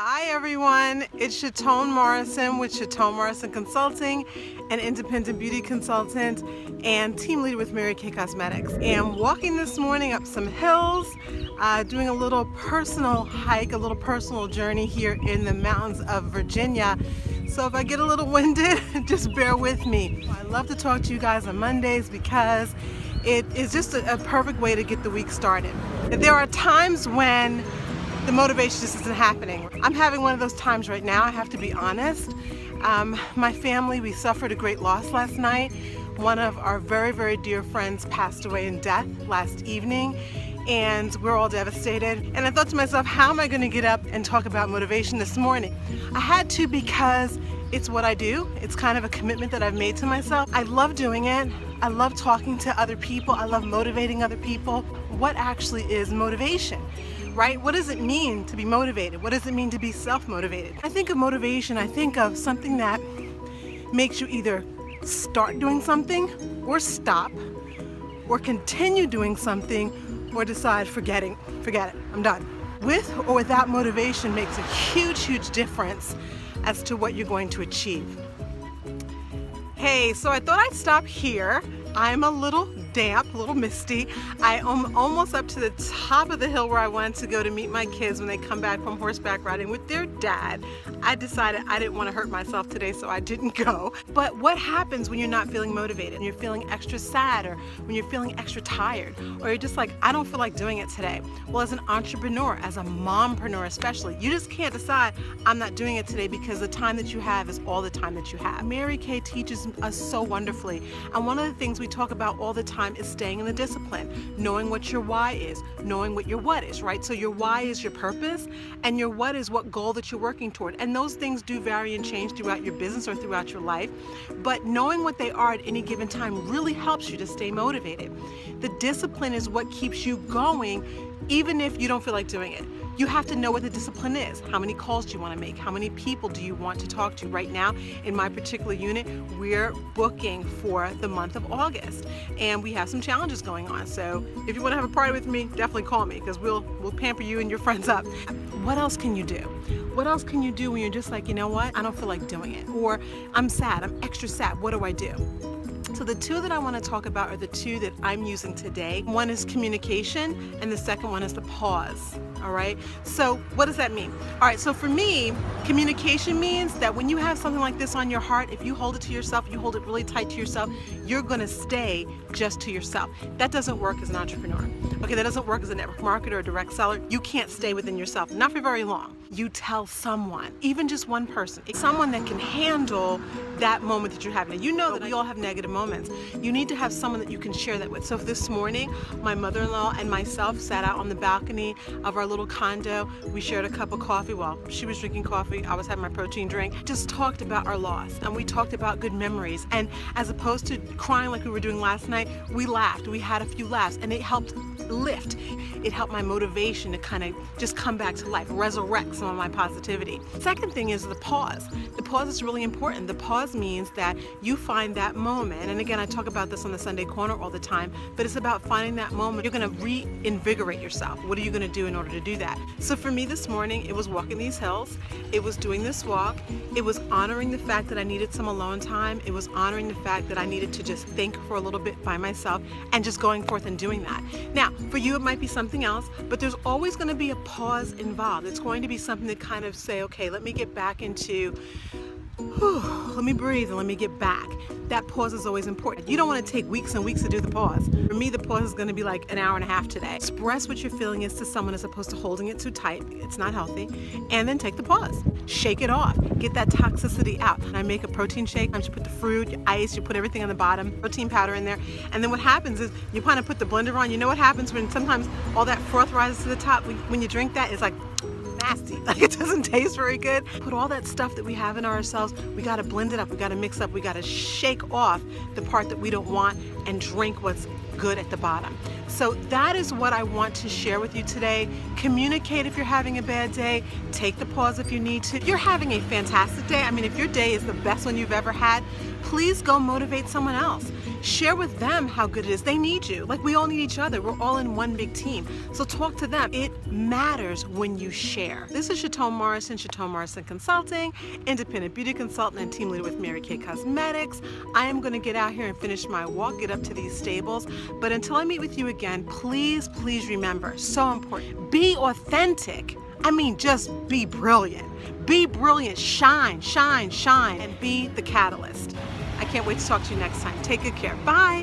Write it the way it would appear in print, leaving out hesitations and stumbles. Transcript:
Hi everyone, it's Chatone Morrison with Chatone Morrison Consulting, an independent beauty consultant and team leader with Mary Kay Cosmetics. And walking this morning up some hills, doing a little personal hike, a little personal journey here in the mountains of Virginia. So if I get a little winded, just bear with me. I love to talk to you guys on Mondays because it is just a perfect way to get the week started. There are times when the motivation just isn't happening. I'm having one of those times right now, I have to be honest. My family, we suffered a great loss last night. One of our very, very dear friends passed away in death last evening, and we're all devastated. And I thought to myself, how am I going to get up and talk about motivation this morning? I had to because it's what I do. It's kind of a commitment that I've made to myself. I love doing it. I love talking to other people. I love motivating other people. What actually is motivation? Right? What does it mean to be motivated? What does it mean to be self-motivated? I think of motivation, I think of something that makes you either start doing something or stop, or continue doing something or decide forget it, I'm done. With or without motivation makes a huge, huge difference as to what you're going to achieve. Hey, so I thought I'd stop here. I'm a little damp, a little misty. I am almost up to the top of the hill where I wanted to go to meet my kids when they come back from horseback riding with their dad. I decided I didn't want to hurt myself today, so I didn't go. But what happens when you're not feeling motivated and you're feeling extra sad, or when you're feeling extra tired, or you're just like, I don't feel like doing it today? Well, as an entrepreneur, as a mompreneur especially, you just can't decide, I'm not doing it today, because the time that you have is all the time that you have. Mary Kay teaches us so wonderfully, and one of the things we talk about all the time is staying in the discipline, knowing what your why is, knowing what your what is, right? So your why is your purpose, and your what is what goal that you're working toward. And those things do vary and change throughout your business or throughout your life, but knowing what they are at any given time really helps you to stay motivated. The discipline is what keeps you going even if you don't feel like doing it. You have to know what the discipline is. How many calls do you want to make? How many people do you want to talk to? Right now, in my particular unit, we're booking for the month of August, and we have some challenges going on. So if you want to have a party with me, definitely call me, because we'll pamper you and your friends up. What else can you do? What else can you do when you're just like, you know what? I don't feel like doing it. Or I'm sad, I'm extra sad. What do I do? So the two that I want to talk about are the two that I'm using today. One is communication, and the second one is the pause. All right, so what does that mean? All right, so for me, communication means that when you have something like this on your heart, if you hold it to yourself, you hold it really tight to yourself, you're going to stay just to yourself. That doesn't work as an entrepreneur. Okay, that doesn't work as a network marketer or direct seller. You can't stay within yourself, not for very long. You tell someone, even just one person, someone that can handle that moment that you're having. You know that we all have negative moments. You need to have someone that you can share that with. So this morning, my mother-in-law and myself sat out on the balcony of our little condo. We shared a cup of coffee. Well, she was drinking coffee, I was having my protein drink. Just talked about our loss, and we talked about good memories. And as opposed to crying like we were doing last night, we laughed. We had a few laughs, and it helped lift. It helped my motivation to kind of just come back to life, resurrect some of my positivity. Second thing is the pause. The pause is really important. The pause means that you find that moment, and again, I talk about this on the Sunday Corner all the time, but it's about finding that moment. You're going to reinvigorate yourself. What are you going to do in order to do that? So for me this morning, it was walking these hills. It was doing this walk. It was honoring the fact that I needed some alone time. It was honoring the fact that I needed to just think for a little bit by myself, and just going forth and doing that. Now, for you, it might be something else, but there's always going to be a pause involved. It's going to be something that kind of say, okay, let me get back into, let me breathe and let me get back. That pause is always important. You don't want to take weeks and weeks to do the pause. For me, the pause is going to be like an hour and a half today. Express what your feeling is to someone as opposed to holding it too tight. It's not healthy. And then take the pause. Shake it off. Get that toxicity out. I make a protein shake. You put the fruit, your ice, you put everything on the bottom, protein powder in there. And then what happens is you kind of put the blender on. You know what happens when sometimes all that froth rises to the top? When you drink that, it's like nasty. Like, it doesn't taste very good. Put all that stuff that we have in ourselves, we got to blend it up, we got to mix up, we got to shake off the part that we don't want and drink what's good at the bottom. So that is what I want to share with you today. Communicate if you're having a bad day. Take the pause if you need to. If you're having a fantastic day, I mean, if your day is the best one you've ever had, please go motivate someone else. Share with them how good it is. They need you. Like, we all need each other. We're all in one big team. So talk to them. It matters when you share. This is Chateau Morrison Consulting, independent beauty consultant and team leader with Mary Kay Cosmetics. I am going to get out here and finish my walk, get up to these stables. But until I meet with you again, please remember, so important, be authentic. I mean, just be brilliant. Be brilliant. Shine, shine, shine, and be the catalyst. I can't wait to talk to you next time. Take good care. Bye.